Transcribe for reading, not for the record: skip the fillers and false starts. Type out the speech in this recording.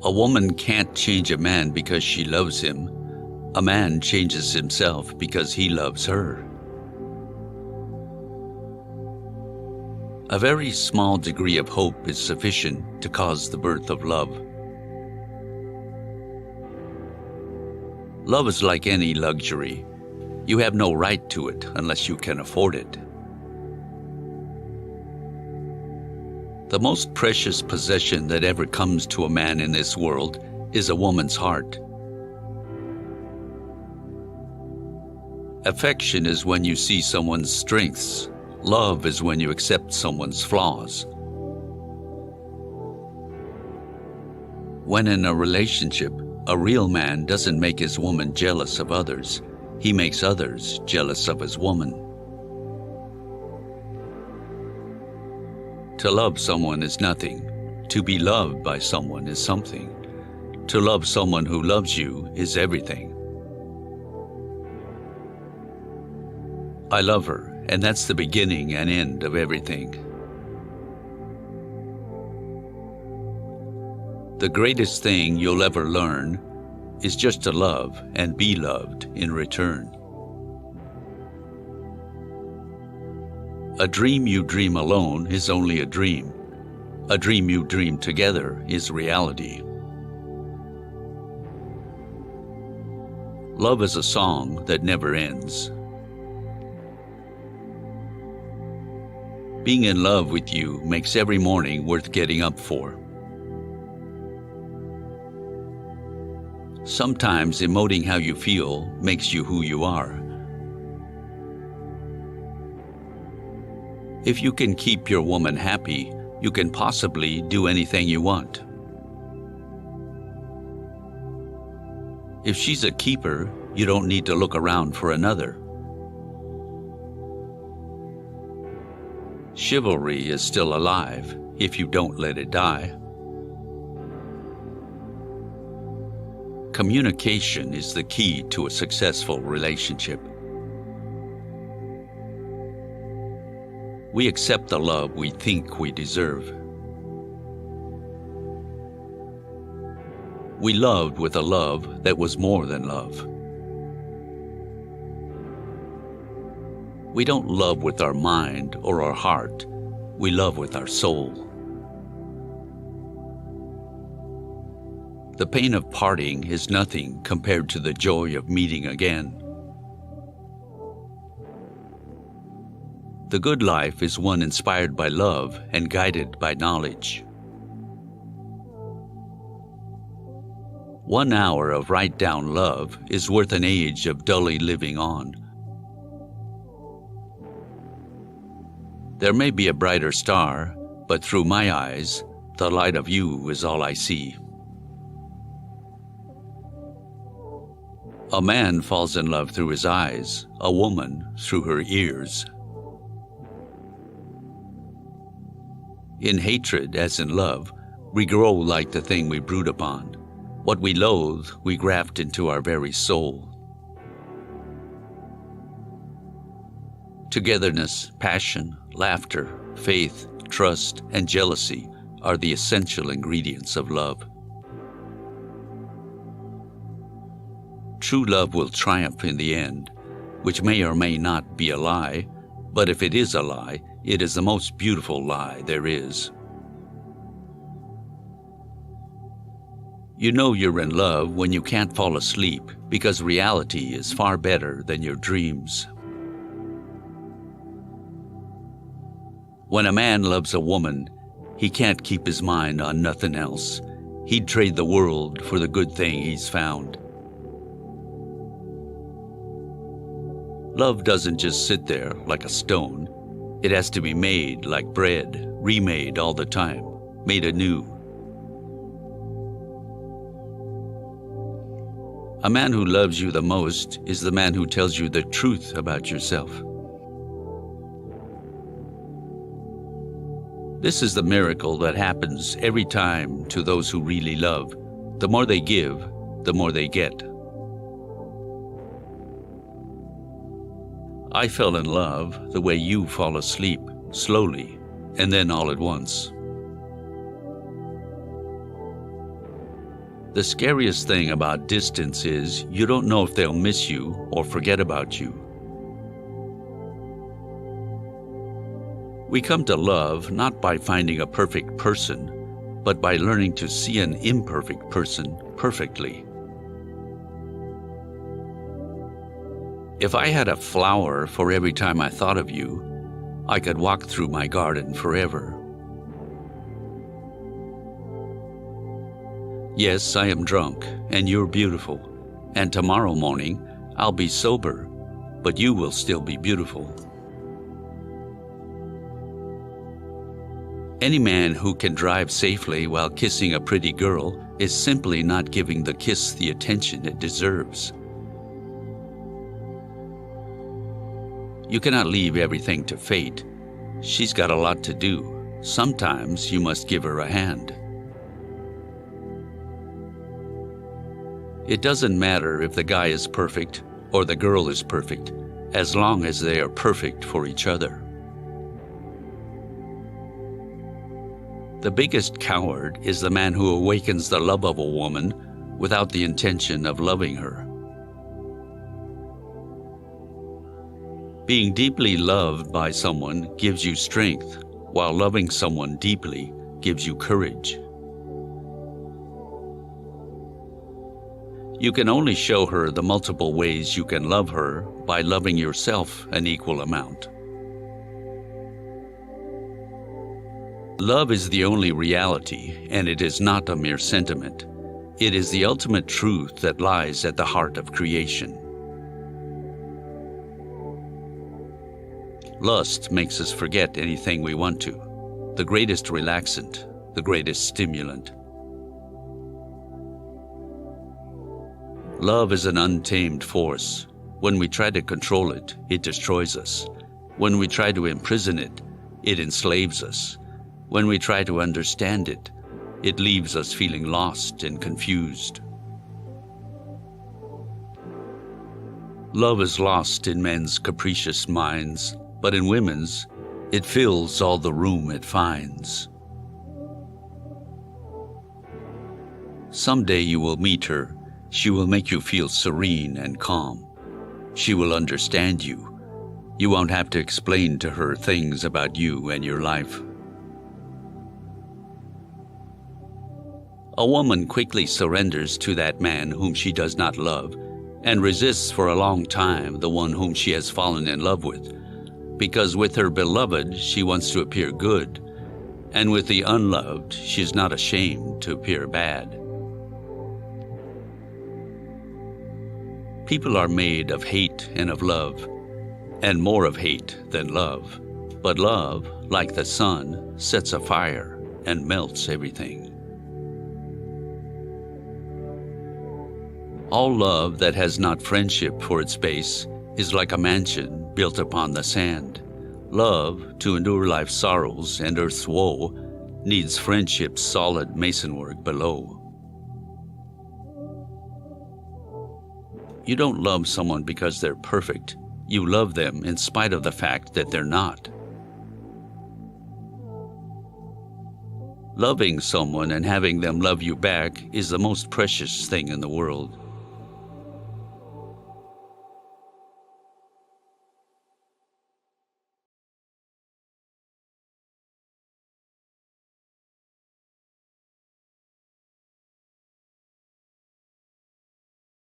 A woman can't change a man because she loves him. A man changes himself because he loves her. A very small degree of hope is sufficient to cause the birth of love. Love is like any luxury. You have no right to it unless you can afford it. The most precious possession that ever comes to a man in this world is a woman's heart. Affection is when you see someone's strengths. Love is when you accept someone's flaws. When in a relationship, a real man doesn't make his woman jealous of others. He makes others jealous of his woman. To love someone is nothing. To be loved by someone is something. To love someone who loves you is everything. I love her, and that's the beginning and end of everything. The greatest thing you'll ever learn is just to love and be loved in return. A dream you dream alone is only a dream. A dream you dream together is reality. Love is a song that never ends. Being in love with you makes every morning worth getting up for. Sometimes emoting how you feel makes you who you are. If you can keep your woman happy, you can possibly do anything you want. If she's a keeper, you don't need to look around for another. Chivalry is still alive if you don't let it die. Communication is the key to a successful relationship. We accept the love we think we deserve. We loved with a love that was more than love. We don't love with our mind or our heart. We love with our soul. The pain of parting is nothing compared to the joy of meeting again. The good life is one inspired by love and guided by knowledge. 1 hour of right-down love is worth an age of dully living on. There may be a brighter star, but through my eyes, the light of you is all I see. A man falls in love through his eyes, a woman through her ears. In hatred, as in love, we grow like the thing we brood upon. What we loathe, we graft into our very soul. Togetherness, passion, laughter, faith, trust, and jealousy are the essential ingredients of love. True love will triumph in the end, which may or may not be a lie, but if it is a lie, it is the most beautiful lie there is. You know you're in love when you can't fall asleep because reality is far better than your dreams. When a man loves a woman, he can't keep his mind on nothing else. He'd trade the world for the good thing he's found. Love doesn't just sit there like a stone. It has to be made like bread, remade all the time, made anew. A man who loves you the most is the man who tells you the truth about yourself. This is the miracle that happens every time to those who really love. The more they give, the more they get. I fell in love the way you fall asleep, slowly, and then all at once. The scariest thing about distance is you don't know if they'll miss you or forget about you. We come to love not by finding a perfect person, but by learning to see an imperfect person perfectly. If I had a flower for every time I thought of you, I could walk through my garden forever. Yes, I am drunk, and you're beautiful, and tomorrow morning I'll be sober, but you will still be beautiful. Any man who can drive safely while kissing a pretty girl is simply not giving the kiss the attention it deserves. You cannot leave everything to fate. She's got a lot to do. Sometimes you must give her a hand. It doesn't matter if the guy is perfect or the girl is perfect, as long as they are perfect for each other. The biggest coward is the man who awakens the love of a woman without the intention of loving her. Being deeply loved by someone gives you strength, while loving someone deeply gives you courage. You can only show her the multiple ways you can love her by loving yourself an equal amount. Love is the only reality, and it is not a mere sentiment. It is the ultimate truth that lies at the heart of creation. Lust makes us forget anything we want to, the greatest relaxant, the greatest stimulant. Love is an untamed force. When we try to control it, it destroys us. When we try to imprison it, it enslaves us. When we try to understand it, it leaves us feeling lost and confused. Love is lost in men's capricious minds, but in women's, it fills all the room it finds. Someday you will meet her. She will make you feel serene and calm. She will understand you. You won't have to explain to her things about you and your life. A woman quickly surrenders to that man whom she does not love and resists for a long time the one whom she has fallen in love with, because with her beloved she wants to appear good, and with the unloved she is not ashamed to appear bad. People are made of hate and of love, and more of hate than love. But love, like the sun, sets a fire and melts everything. All love that has not friendship for its base is like a mansion built upon the sand. Love, to endure life's sorrows and earth's woe, needs friendship's solid masonwork below. You don't love someone because they're perfect. You love them in spite of the fact that they're not. Loving someone and having them love you back is the most precious thing in the world.